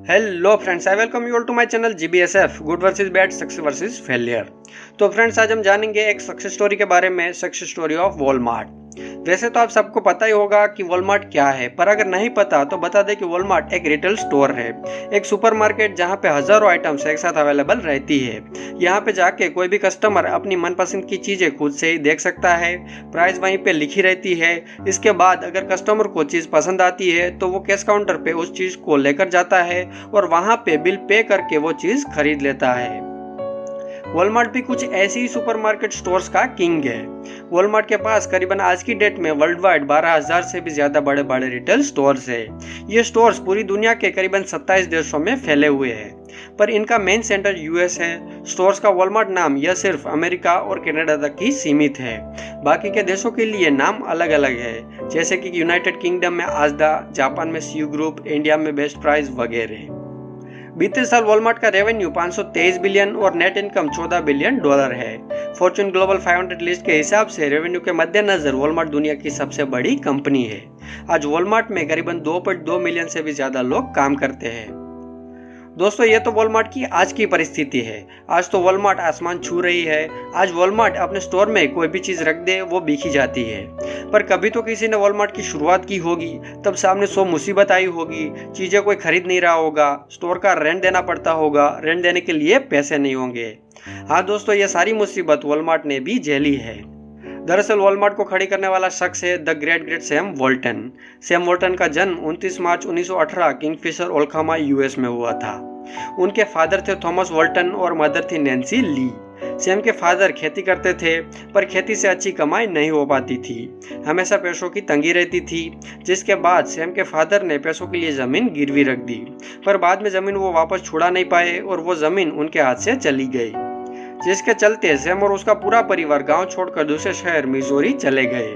Hello friends, I welcome you all to my channel GBSF good versus bad, success versus failure. तो friends, आज हम जानेंगे एक success story के बारे में, सक्सेस स्टोरी ऑफ वॉलमार्ट। वैसे तो आप सबको पता ही होगा कि वॉलमार्ट क्या है, पर अगर नहीं पता तो बता दें कि वॉलमार्ट एक रिटेल स्टोर है, एक सुपरमार्केट जहां पे हजारों आइटम्स एक साथ अवेलेबल रहती है। यहां पे जाके कोई भी कस्टमर अपनी मनपसंद की चीजें खुद से ही देख सकता है, प्राइस वहीं पे लिखी रहती है। इसके बाद अगर कस्टमर को चीज पसंद आती है तो वो कैश काउंटर पे उस चीज को लेकर जाता है और वहां पे बिल पे करके वो चीज खरीद लेता है। वॉलमार्ट भी कुछ ऐसी ही सुपरमार्केट स्टोर्स का किंग है। वॉलमार्ट के पास करीबन आज की डेट में वर्ल्ड वाइड 12,000 से भी ज्यादा बड़े बड़े रिटेल स्टोर्स है। ये स्टोर्स पूरी दुनिया के करीबन 27 देशों में फैले हुए हैं, पर इनका मेन सेंटर US है। स्टोर्स का वॉलमार्ट नाम यह सिर्फ अमेरिका और कनाडा तक ही सीमित है। बाकी के देशों के लिए नाम अलग अलग है, जैसे कि यूनाइटेड किंगडम में आजदा, जापान में CU ग्रुप, इंडिया में बेस्ट प्राइस वगैरह। बीते साल वॉलमार्ट का रेवेन्यू 523 बिलियन और नेट इनकम $14 बिलियन है। फॉर्च्यून ग्लोबल 500 लिस्ट के हिसाब से रेवेन्यू के मद्देनजर वॉलमार्ट दुनिया की सबसे बड़ी कंपनी है। आज वॉलमार्ट में करीबन 2.2 मिलियन से भी ज्यादा लोग काम करते हैं। दोस्तों, ये तो वॉलमार्ट की आज की परिस्थिति है। आज तो वॉलमार्ट आसमान छू रही है। आज वॉलमार्ट अपने स्टोर में कोई भी चीज रख दे वो बिकी जाती है। पर कभी तो किसी ने वॉलमार्ट की शुरुआत की होगी, तब सामने 100 मुसीबत आई होगी, चीजें कोई खरीद नहीं रहा होगा, स्टोर का रेंट देना पड़ता होगा, रेंट देने के लिए पैसे नहीं होंगे। हाँ दोस्तों, ये सारी मुसीबत वॉलमार्ट ने भी झेली है। दरअसल वॉलमार्ट को खड़ी करने वाला शख्स है the great Sam Walton. Sam Walton का जन्म 29 मार्च 1918 किंगफिशर, ओक्लाहोमा, US में हुआ था। उनके फादर थे थॉमस वॉल्टन और मदर थी नैन्सी ली। सैम के फादर खेती करते थे, पर खेती से अच्छी कमाई नहीं हो पाती थी। हमेशा पैसों की तंगी रहती थी, जिसके बाद सैम के फादर ने पैसों के लिए जमीन गिरवी रख दी, पर बाद में जमीन वो वापस छुड़ा नहीं पाए और वो जमीन उनके हाथ से चली गई, जिसके चलते सैम और उसका पूरा परिवार गांव छोड़कर दूसरे शहर मिजोरी चले गए।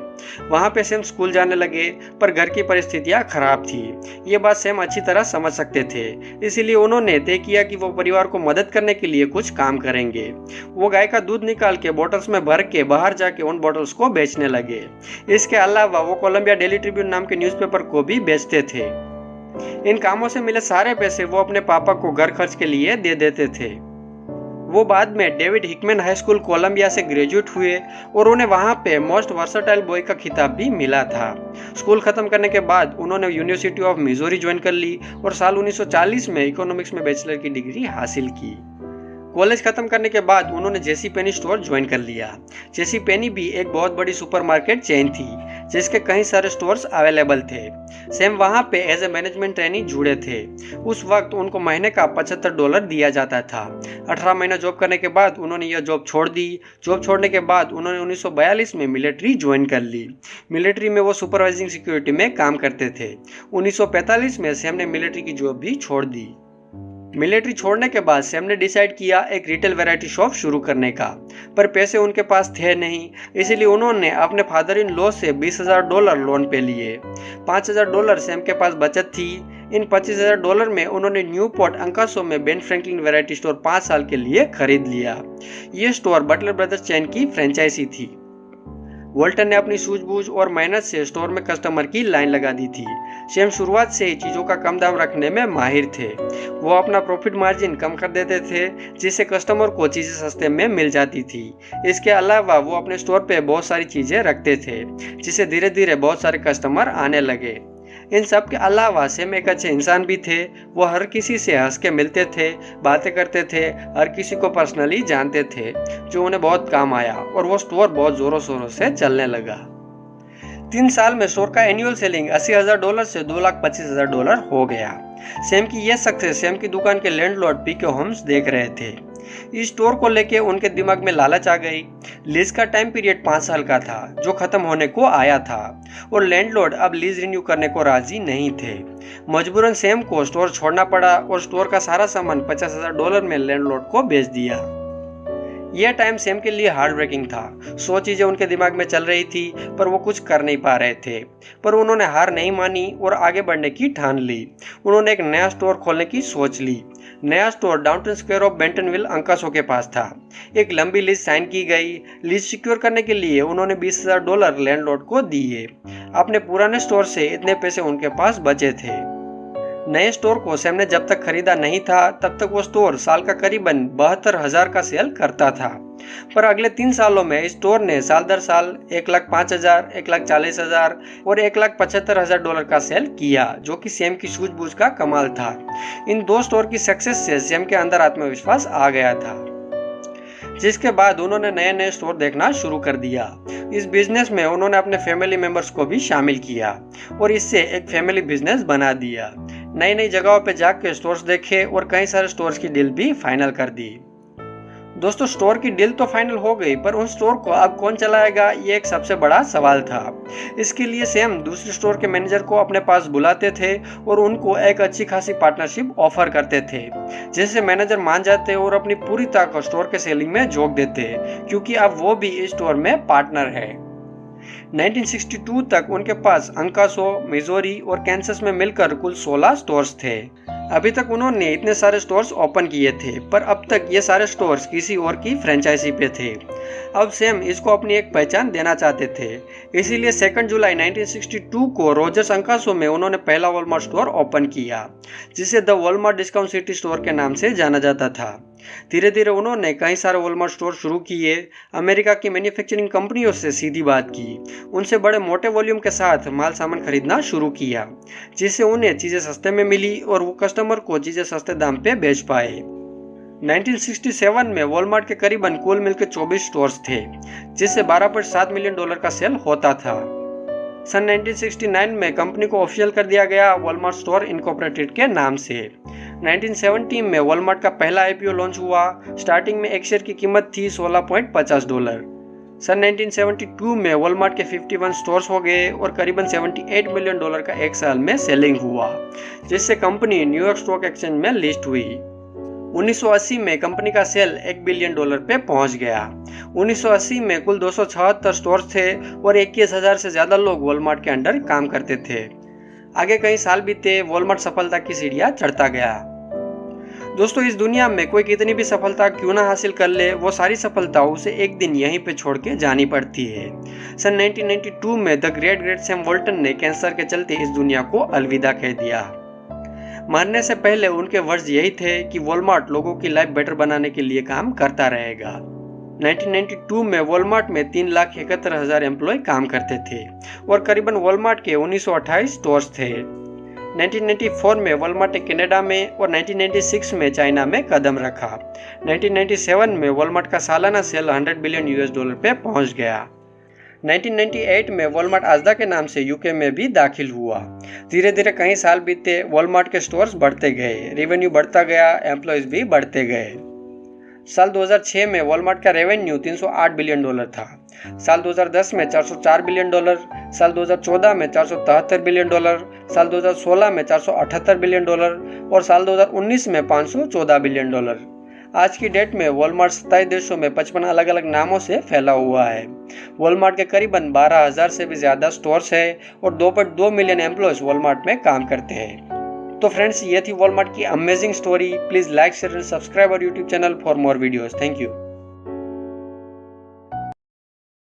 वहां पे सैम स्कूल जाने लगे, पर घर की परिस्थितियां खराब थी। ये बात सैम अच्छी तरह समझ सकते थे, इसीलिए उन्होंने तय किया कि वो परिवार को मदद करने के लिए कुछ काम करेंगे। वो गाय का दूध निकाल के बोतल्स में भर के बाहर जाके उन बोतल्स को बेचने लगे। इसके अलावा वो कोलंबिया डेली ट्रिब्यून नाम के न्यूज़पेपर को भी बेचते थे। इन कामों से मिले सारे पैसे वो अपने पापा को घर खर्च के लिए दे देते थे। वो बाद में David Hickman high school Columbia से ग्रेजुएट हुए और उन्हें वहां पे मोस्ट वर्सटाइल बॉय का खिताब भी मिला था। स्कूल खत्म करने के बाद उन्होंने यूनिवर्सिटी ऑफ मिजोरी ज्वाइन कर ली और साल 1940 में इकोनॉमिक्स में बैचलर की डिग्री हासिल की। कॉलेज खत्म करने के बाद उन्होंने जेसी पेनी स्टोर ज्वाइन कर लिया। जेसी पेनी भी एक बहुत बड़ी सुपरमार्केट चेन थी, जिसके कई सारे स्टोर्स अवेलेबल थे। सैम वहां पे एज ए मैनेजमेंट ट्रेनी जुड़े थे। उस वक्त उनको महीने का $75 दिया जाता था। 18 महीना जॉब करने के बाद उन्होंने यह जॉब छोड़ दी। जॉब छोड़ने के बाद उन्होंने 1942 में मिलिट्री ज्वाइन कर ली। मिलिट्री में वो सुपरवाइजिंग सिक्योरिटी में काम करते थे। 1945 में सैम ने मिलिट्री की जॉब भी छोड़ दी। मिलिट्री छोड़ने के बाद सैम ने डिसाइड किया एक रिटेल वैरायटी शॉप शुरू करने का, पर पैसे उनके पास थे नहीं, इसलिए उन्होंने अपने फादर इन लॉ से $20,000 लोन पे लिए। $5,000 सैम के पास बचत थी। इन $25,000 में उन्होंने न्यूपोर्ट अंकासो में बेन फ्रैंकलिन वैरायटी स्टोर 5 साल के लिए खरीद लिया। ये स्टोर बटलर ब्रदर्स चेन की फ्रेंचाइजी थी। वॉल्टन ने अपनी सूझबूझ और मेहनत से स्टोर में कस्टमर की लाइन लगा दी थी। सैम शुरुआत से ही चीज़ों का कम दाम रखने में माहिर थे। वो अपना प्रॉफिट मार्जिन कम कर देते थे, जिससे कस्टमर को चीज़ें सस्ते में मिल जाती थी। इसके अलावा वो अपने स्टोर पे बहुत सारी चीज़ें रखते थे, जिससे धीरे धीरे बहुत सारे कस्टमर आने लगे। इन सब के अलावा सैम एक अच्छे इंसान भी थे। वो हर किसी से हंस के मिलते थे, बातें करते थे, हर किसी को पर्सनली जानते थे, जो उन्हें बहुत काम आया और वो स्टोर बहुत जोरों शोरों से चलने लगा। 3 साल में स्टोर का एनुअल सेलिंग $80,000 से $2,25,000 हो गया। सैम की यह सक्सेस सैम की दुकान के लैंडलॉर्ड पीके होम्स देख रहे थे। इस स्टोर को लेके उनके दिमाग में लालच आ गई। लीज का टाइम पीरियड 5 साल का था, जो खत्म होने को आया था, और लैंडलॉर्ड अब लीज रिन्यू करने को राजी नहीं थे। मजबूरन सैम को स्टोर छोड़ना पड़ा और स्टोर का सारा सामान $50,000 में लैंडलॉर्ड को बेच दिया। यह टाइम सैम के लिए हार्ड ब्रेकिंग था। 100 चीजें उनके दिमाग में चल रही थी, पर वो कुछ कर नहीं पा रहे थे। पर उन्होंने हार नहीं मानी और आगे बढ़ने की ठान ली। उन्होंने एक नया स्टोर खोलने की सोच ली। नया स्टोर डाउनटाउन स्क्वायर ऑफ बेंटनविल अंकासो के पास था। एक लंबी लीज साइन की गई। लीज सिक्योर करने के लिए उन्होंने $20,000 लैंडलॉर्ड को दिए। अपने पुराने स्टोर से इतने पैसे उनके पास बचे थे। नए स्टोर को सैम ने जब तक खरीदा नहीं था तब तक वो स्टोर साल का करीबन 72,000 का सेल करता था, पर अगले 3 सालों में इस स्टोर ने साल दर साल 1,05,000, 1,40,000 और 1,75,000 डॉलर का सेल किया, जो कि सैम की सूझबूझ का कमाल था। इन 2 स्टोर की सक्सेस से सैम के अंदर आत्मविश्वास आ गया था, जिसके बाद उन्होंने नए नए स्टोर देखना शुरू कर दिया। इस बिजनेस में उन्होंने अपने फैमिली मेंबर्स को भी शामिल किया और इससे एक फैमिली बिजनेस बना दिया। नई नई जगहों पे जाके स्टोर्स देखे और कई सारे स्टोर्स की डील भी फाइनल कर दी। दोस्तों, स्टोर की डील तो फाइनल हो गई, पर उन स्टोर को अब कौन चलाएगा, ये एक सबसे बड़ा सवाल था। इसके लिए सैम दूसरे स्टोर के मैनेजर को अपने पास बुलाते थे और उनको एक अच्छी खासी पार्टनरशिप ऑफर करते थे, जिससे मैनेजर मान जाते और अपनी पूरी ताकत स्टोर के सेलिंग में झोंक देते, क्योंकि अब वो भी इस स्टोर में पार्टनर है। 1962 तक उनके पास अंकासो, मिजोरी और कैंसस में मिलकर कुल 16 स्टोर्स थे। अभी तक उन्होंने इतने सारे स्टोर्स ओपन किए थे, पर अब तक ये सारे स्टोर्स किसी और की फ्रेंचाइजी पे थे। अब सैम इसको अपनी एक पहचान देना चाहते थे, इसीलिए 2 जुलाई 1962 को रोजर्स अंकासो में उन्होंने पहला वॉलमार्ट स्टोर ओपन किया, जिसे the Walmart discount city store के नाम से जाना जाता था। धीरे धीरे उन्होंने कई सारे वॉलमार्ट स्टोर शुरू किए, अमेरिका की मैन्युफैक्चरिंग कंपनियों से सीधी बात की, उनसे बड़े मोटे वॉल्यूम के साथ माल सामान खरीदना शुरू किया, जिससे उन्हें चीजें सस्ते में मिली और वो कस्टमर को चीजें सस्ते दाम पे बेच पाए। 1967 में वॉलमार्ट के करीबन कुल मिलकर 24 स्टोर्स थे, जिससे 12.7 मिलियन डॉलर का सेल होता था। सन 1969 में कंपनी को ऑफिशियल कर दिया गया वॉलमार्ट स्टोर इनकॉर्पोरेटेड के नाम से। 1970 में वॉलमार्ट का पहला आईपीओ लॉन्च हुआ। स्टार्टिंग में एक शेयर की कीमत थी $16.50। सन 1972 में वॉलमार्ट के 51 स्टोर्स हो गए और करीबन $78 मिलियन का एक साल में सेलिंग हुआ, जिससे कंपनी न्यूयॉर्क स्टॉक एक्सचेंज में लिस्ट हुई। 1980 में कंपनी का सेल $1 बिलियन पे पहुंच गया। 1980 में कुल 276 स्टोर थे और 21,000 से ज्यादा लोग वॉलमार्ट के अंडर काम करते थे। आगे कई साल बीते, वॉलमार्ट सफलता की सीढ़ियां चढ़ता गया। दोस्तों, इस दुनिया में कोई कितनी भी सफलता क्यों ना हासिल कर ले, वो सारी सफलता उसे एक दिन यहीं पे छोड़ के जानी पड़ती है। सन 1992 में द ग्रेट सैम वॉल्टन ने कैंसर के चलते इस दुनिया को अलविदा कह दिया। मरने से पहले उनके वर्ड्स यही थे कि वॉलमार्ट लोगों की लाइफ बेटर बनाने के लिए काम करता रहेगा। 1992 में वॉलमार्ट में 3,71,000 एम्प्लॉय काम करते थे और करीबन वॉलमार्ट के 1928 स्टोर्स थे। 1994 में वॉलमार्ट ने कनाडा में और 1996 में चाइना में कदम रखा। 1997 में वॉलमार्ट का सालाना सेल $100 बिलियन पे पहुंच गया। 1998 में वॉलमार्ट आजदा के नाम से यूके में भी दाखिल हुआ। धीरे धीरे कई साल बीते, वॉलमार्ट के स्टोर्स बढ़ते गए, रेवेन्यू बढ़ता गया, एम्प्लॉयज भी बढ़ते गए। साल 2006 में वॉलमार्ट का रेवेन्यू $308 बिलियन था। साल 2010 में $404 बिलियन, साल 2014 में $473 बिलियन, साल 2016 में $478 बिलियन और साल 2019 में $514 बिलियन। आज की डेट में वॉलमार्ट 27 देशों में 55 अलग अलग नामों से फैला हुआ है। वॉलमार्ट के करीबन 12,000 से भी ज्यादा स्टोर्स है और 2.2 मिलियन एम्प्लॉयज वॉलमार्ट में काम करते हैं। तो फ्रेंड्स, ये थी वॉलमार्ट की amazing story. Please like, share and subscribe our YouTube channel for more videos. Thank you.